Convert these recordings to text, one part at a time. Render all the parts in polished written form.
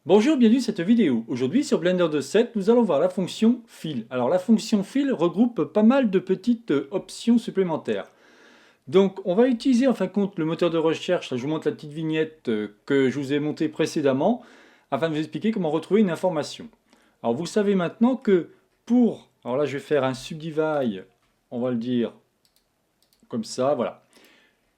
Bonjour, bienvenue dans cette vidéo. Aujourd'hui sur Blender 2.7, nous allons voir la fonction Fill. Alors la fonction Fill regroupe pas mal de petites options supplémentaires. Donc on va utiliser en fin de compte le moteur de recherche, là je vous montre la petite vignette que je vous ai montée précédemment, afin de vous expliquer comment retrouver une information. Alors vous savez maintenant que alors là je vais faire un subdivide, on va le dire comme ça, voilà.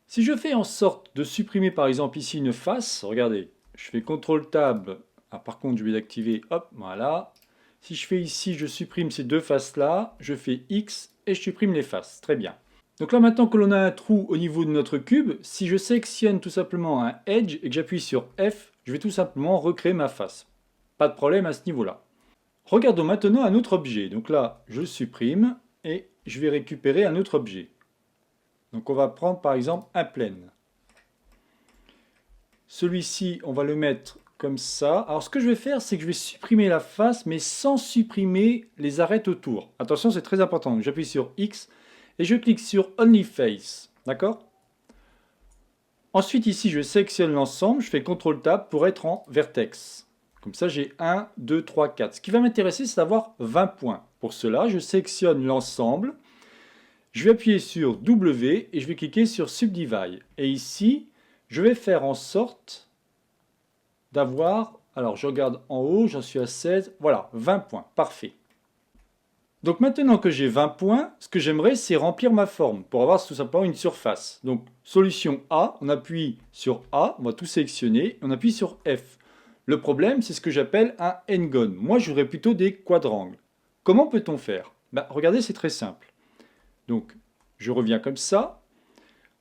Si je fais en sorte de supprimer par exemple ici une face, regardez, je fais CTRL TAB. Ah, par contre, je vais l'activer, hop, voilà. Si je fais ici, je supprime ces deux faces-là, je fais X et je supprime les faces. Très bien. Donc là, maintenant que l'on a un trou au niveau de notre cube, si je sélectionne tout simplement un Edge et que j'appuie sur F, je vais tout simplement recréer ma face. Pas de problème à ce niveau-là. Regardons maintenant un autre objet. Donc là, je supprime et je vais récupérer un autre objet. Donc on va prendre par exemple un plane. Celui-ci, on va le mettre comme ça. Alors ce que je vais faire, c'est que je vais supprimer la face, mais sans supprimer les arêtes autour. Attention, c'est très important. J'appuie sur X et je clique sur Only Face. D'accord? Ensuite, ici, je sélectionne l'ensemble. Je fais CTRL TAB pour être en vertex. Comme ça, j'ai 1, 2, 3, 4. Ce qui va m'intéresser, c'est d'avoir 20 points. Pour cela, je sélectionne l'ensemble. Je vais appuyer sur W et je vais cliquer sur Subdivide. Et ici, je vais faire en sorte d'avoir, alors je regarde en haut, j'en suis à 16, voilà, 20 points, parfait. Donc maintenant que j'ai 20 points, ce que j'aimerais, c'est remplir ma forme pour avoir tout simplement une surface. Donc solution A, on appuie sur A, on va tout sélectionner, on appuie sur F. Le problème, c'est ce que j'appelle un n-gon. Moi, je voudrais plutôt des quadrangles. Comment peut-on faire? Regardez, c'est très simple. Donc, je reviens comme ça.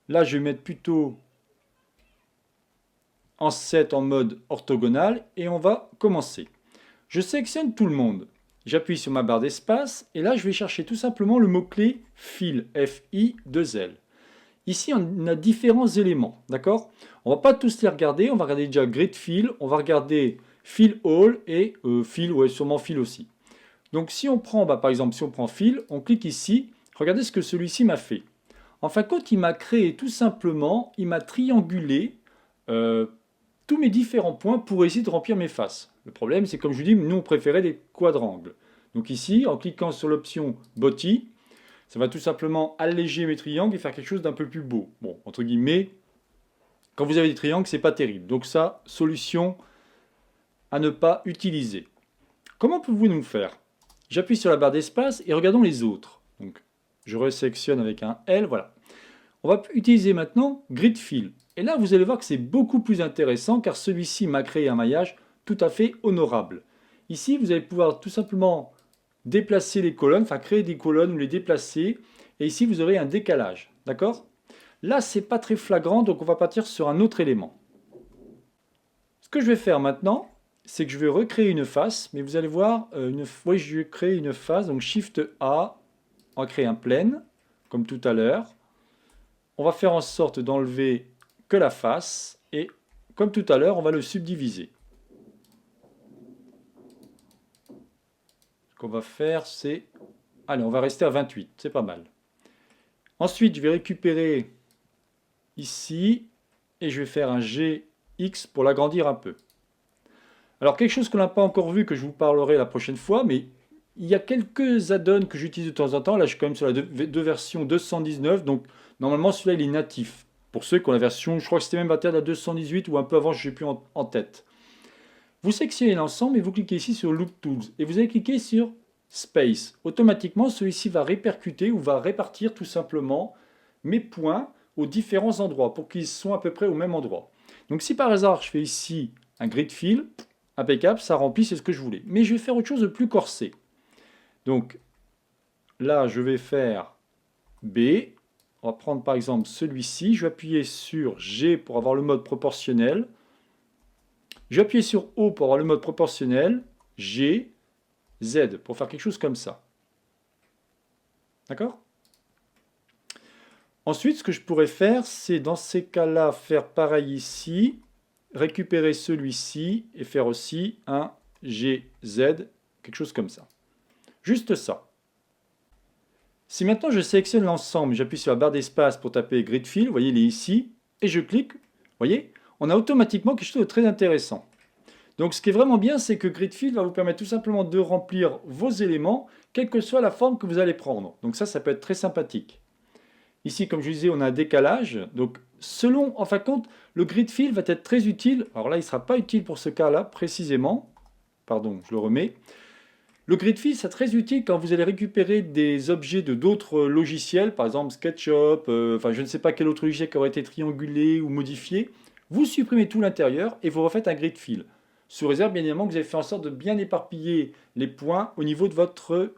Là, je vais mettre plutôt en 7 en mode orthogonal et on va commencer. Je sélectionne tout le monde. J'appuie sur ma barre d'espace et là, je vais chercher tout simplement le mot-clé Fill, F-I-2-L. Ici, on a différents éléments, d'accord? On ne va pas tous les regarder, on va regarder déjà Grid Fill, on va regarder Fill All et Fill, ouais, sûrement Fill aussi. Donc si on prend, par exemple, si on prend Fill, on clique ici, regardez ce que celui-ci m'a fait. En fin de compte, il m'a créé tout simplement, il m'a triangulé tous mes différents points pour essayer de remplir mes faces. Le problème, c'est comme je vous dis, nous on préférait des quadrangles. Donc ici, en cliquant sur l'option Body, ça va tout simplement alléger mes triangles et faire quelque chose d'un peu plus beau. Bon, entre guillemets, quand vous avez des triangles, c'est pas terrible. Donc ça, solution à ne pas utiliser. Comment pouvez-vous nous faire? J'appuie sur la barre d'espace et regardons les autres. Donc, je resélectionne avec un L, voilà. On va utiliser maintenant Grid Fill. Et là, vous allez voir que c'est beaucoup plus intéressant car celui-ci m'a créé un maillage tout à fait honorable. Ici, vous allez pouvoir tout simplement déplacer les colonnes, enfin créer des colonnes ou les déplacer. Et ici, vous aurez un décalage. D'accord? Là, c'est pas très flagrant, donc on va partir sur un autre élément. Ce que je vais faire maintenant, c'est que je vais recréer une face, mais vous allez voir, oui, je vais créer une face, donc Shift A, on va créer un plane, comme tout à l'heure. On va faire en sorte d'enlever que la face, et comme tout à l'heure, on va le subdiviser. Ce qu'on va faire, c'est... Allez, on va rester à 28, c'est pas mal. Ensuite, je vais récupérer ici, et je vais faire un GX pour l'agrandir un peu. Alors, quelque chose qu'on n'a pas encore vu, que je vous parlerai la prochaine fois, mais il y a quelques add-ons que j'utilise de temps en temps. Là, je suis quand même sur la version 219, donc normalement, celui-là, il est natif. Pour ceux qui ont la version, je crois que c'était même à terre de la 218 ou un peu avant, je n'ai plus en tête. Vous sélectionnez l'ensemble et vous cliquez ici sur Loop Tools. Et vous allez cliquer sur Space. Automatiquement, celui-ci va répercuter ou va répartir tout simplement mes points aux différents endroits pour qu'ils soient à peu près au même endroit. Donc si par hasard, je fais ici un Grid Fill, impeccable, ça remplit, c'est ce que je voulais. Mais je vais faire autre chose de plus corsé. Donc là, je vais faire B. On va prendre par exemple celui-ci. Je vais appuyer sur G pour avoir le mode proportionnel. Je vais appuyer sur O pour avoir le mode proportionnel. G, Z pour faire quelque chose comme ça. D'accord? Ensuite, ce que je pourrais faire, c'est dans ces cas-là, faire pareil ici, récupérer celui-ci et faire aussi un GZ, quelque chose comme ça. Juste ça. Si maintenant je sélectionne l'ensemble, j'appuie sur la barre d'espace pour taper Grid Fill, vous voyez, il est ici, et je clique, vous voyez, on a automatiquement quelque chose de très intéressant. Donc ce qui est vraiment bien, c'est que Grid Fill va vous permettre tout simplement de remplir vos éléments, quelle que soit la forme que vous allez prendre. Donc ça peut être très sympathique. Ici, comme je disais, on a un décalage. Donc selon, en fin de compte, le Grid Fill va être très utile. Alors là, il ne sera pas utile pour ce cas-là, précisément. Pardon, je le remets. Le Grid Fill, c'est très utile quand vous allez récupérer des objets de d'autres logiciels, par exemple SketchUp, enfin je ne sais pas quel autre logiciel qui aurait été triangulé ou modifié. Vous supprimez tout l'intérieur et vous refaites un Grid Fill. Sous réserve, bien évidemment, que vous avez fait en sorte de bien éparpiller les points au niveau de votre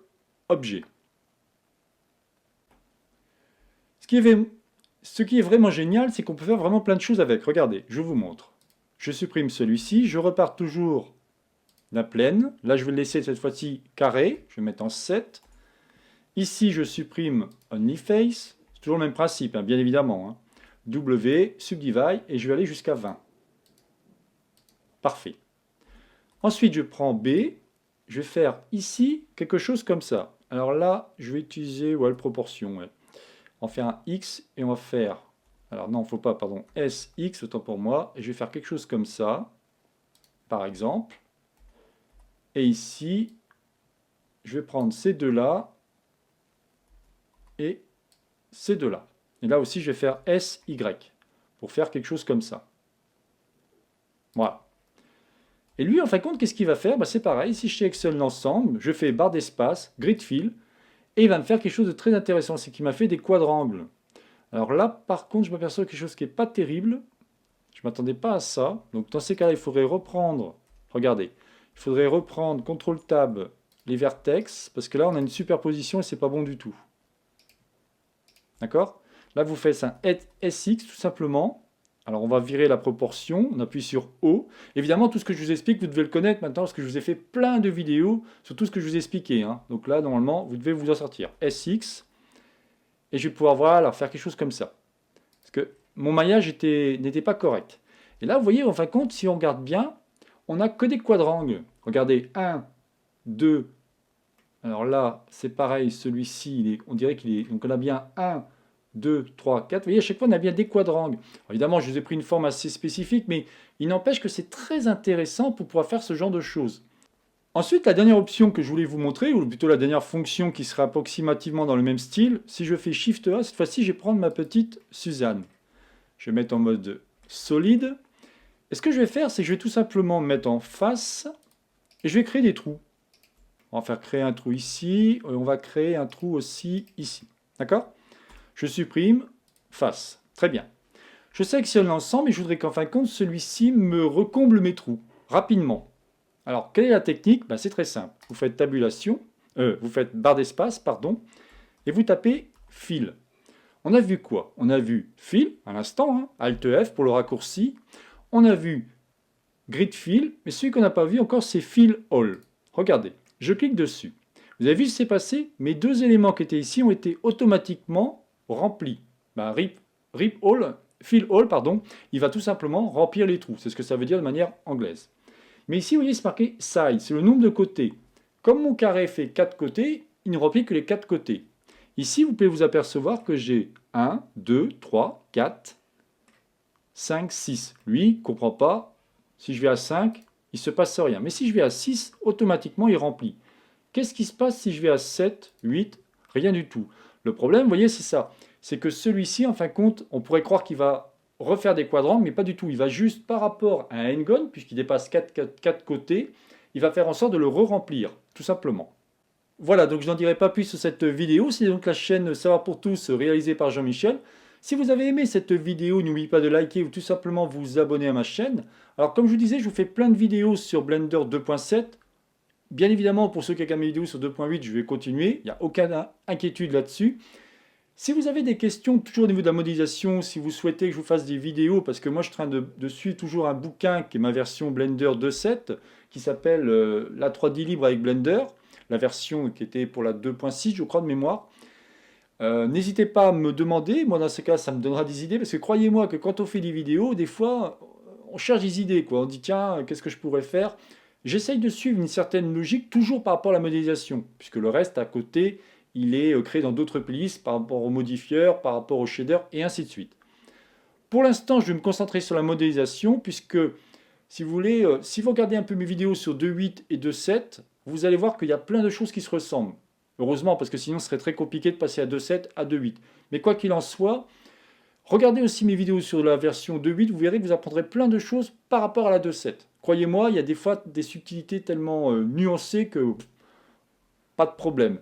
objet. Ce qui est vraiment génial, c'est qu'on peut faire vraiment plein de choses avec. Regardez, je vous montre. Je supprime celui-ci, je repars toujours la plaine. Là, je vais le laisser cette fois-ci carré. Je vais mettre en 7. Ici, je supprime OnlyFace. C'est toujours le même principe, hein, bien évidemment. Hein. W, Subdivide, et je vais aller jusqu'à 20. Parfait. Ensuite, je prends B. Je vais faire ici quelque chose comme ça. Alors là, je vais utiliser la proportion. Ouais. On va faire un X et on va faire... Alors non, il ne faut pas, pardon. SX, autant pour moi. Et je vais faire quelque chose comme ça, par exemple. Et ici, je vais prendre ces deux-là et ces deux-là. Et là aussi, je vais faire SY pour faire quelque chose comme ça. Voilà. Et lui, en fin de compte, qu'est-ce qu'il va faire? C'est pareil, si je sélectionne l'ensemble, je fais barre d'espace, Grid Fill, et il va me faire quelque chose de très intéressant, c'est qu'il m'a fait des quadrangles. Alors là, par contre, je m'aperçois quelque chose qui n'est pas terrible. Je ne m'attendais pas à ça. Donc dans ces cas-là, il faudrait reprendre, regardez, il faudrait reprendre CTRL-TAB les vertex, parce que là, on a une superposition et c'est pas bon du tout. D'accord? Là, vous faites un SX tout simplement. Alors, on va virer la proportion. On appuie sur O. Évidemment, tout ce que je vous explique, vous devez le connaître maintenant parce que je vous ai fait plein de vidéos sur tout ce que je vous ai expliqué. Hein. Donc là, normalement, vous devez vous en sortir. SX. Et je vais pouvoir voilà, faire quelque chose comme ça. Parce que mon maillage n'était pas correct. Et là, vous voyez, en fin de compte, si on regarde bien, on n'a que des quadrangles. Regardez, 1, 2. Alors là, c'est pareil, celui-ci, on dirait qu'il est... Donc on a bien 1, 2, 3, 4. Vous voyez, à chaque fois, on a bien des quadrangles. Alors, évidemment, je vous ai pris une forme assez spécifique, mais il n'empêche que c'est très intéressant pour pouvoir faire ce genre de choses. Ensuite, la dernière option que je voulais vous montrer, ou plutôt la dernière fonction qui sera approximativement dans le même style, si je fais Shift A, cette fois-ci, je vais prendre ma petite Suzanne. Je vais mettre en mode solide. Et ce que je vais faire, c'est que je vais tout simplement mettre en face et je vais créer des trous. On va faire créer un trou ici, et on va créer un trou aussi ici. D'accord? Je supprime face. Très bien. Je sélectionne l'ensemble et je voudrais qu'en fin de compte, celui-ci me recomble mes trous rapidement. Alors, quelle est la technique? C'est très simple. Vous faites tabulation, vous faites barre d'espace, pardon, et vous tapez Fill. On a vu quoi? On a vu Fill à l'instant, hein, Alt F pour le raccourci. On a vu Grid Fill, mais celui qu'on n'a pas vu encore, c'est Fill All. Regardez, je clique dessus. Vous avez vu ce qui s'est passé? Mes deux éléments qui étaient ici ont été automatiquement remplis. Fill All, pardon, il va tout simplement remplir les trous. C'est ce que ça veut dire de manière anglaise. Mais ici, vous voyez, c'est marqué Side, c'est le nombre de côtés. Comme mon carré fait 4 côtés, il ne remplit que les 4 côtés. Ici, vous pouvez vous apercevoir que j'ai 1, 2, 3, 4, 5, 6. Lui, il ne comprend pas. Si je vais à 5, il ne se passe rien. Mais si je vais à 6, automatiquement, il remplit. Qu'est-ce qui se passe si je vais à 7, 8? Rien du tout. Le problème, vous voyez, c'est ça. C'est que celui-ci, en fin de compte, on pourrait croire qu'il va refaire des quadrangles, mais pas du tout. Il va juste, par rapport à un n-gon, puisqu'il dépasse 4 côtés, il va faire en sorte de le re-remplir, tout simplement. Voilà, donc je n'en dirai pas plus sur cette vidéo. C'est donc la chaîne Savoir pour tous, réalisée par Jean-Michel. Si vous avez aimé cette vidéo, n'oubliez pas de liker ou tout simplement vous abonner à ma chaîne. Alors comme je vous disais, je vous fais plein de vidéos sur Blender 2.7. Bien évidemment, pour ceux qui regardent mes vidéos sur 2.8, je vais continuer. Il n'y a aucune inquiétude là-dessus. Si vous avez des questions, toujours au niveau de la modélisation, si vous souhaitez que je vous fasse des vidéos, parce que moi je suis en train de suivre toujours un bouquin qui est ma version Blender 2.7, qui s'appelle La 3D libre avec Blender, la version qui était pour la 2.6, je crois, de mémoire. N'hésitez pas à me demander, moi dans ce cas ça me donnera des idées, parce que croyez-moi que quand on fait des vidéos, des fois on cherche des idées, quoi. On dit tiens, qu'est-ce que je pourrais faire? J'essaye de suivre une certaine logique, toujours par rapport à la modélisation, puisque le reste à côté, il est créé dans d'autres playlists par rapport aux modifieurs, par rapport aux shaders, et ainsi de suite. Pour l'instant, je vais me concentrer sur la modélisation, puisque Si vous voulez, si vous regardez un peu mes vidéos sur 2.8 et 2.7, vous allez voir qu'il y a plein de choses qui se ressemblent. Heureusement, parce que sinon ce serait très compliqué de passer à 2.7 à 2.8. Mais quoi qu'il en soit, regardez aussi mes vidéos sur la version 2.8, vous verrez que vous apprendrez plein de choses par rapport à la 2.7. Croyez-moi, il y a des fois des subtilités tellement nuancées que pas de problème.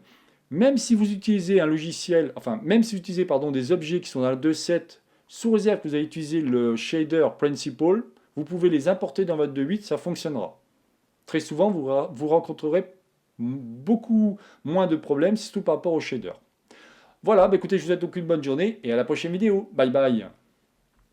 Même si vous utilisez un logiciel, enfin, même si vous utilisez pardon, des objets qui sont dans la 2.7, sous réserve que vous avez utilisé le shader principal, vous pouvez les importer dans votre 2.8, ça fonctionnera. Très souvent, vous rencontrerez beaucoup moins de problèmes, surtout par rapport au shader. Voilà, bah écoutez, je vous souhaite donc une bonne journée et à la prochaine vidéo. Bye bye.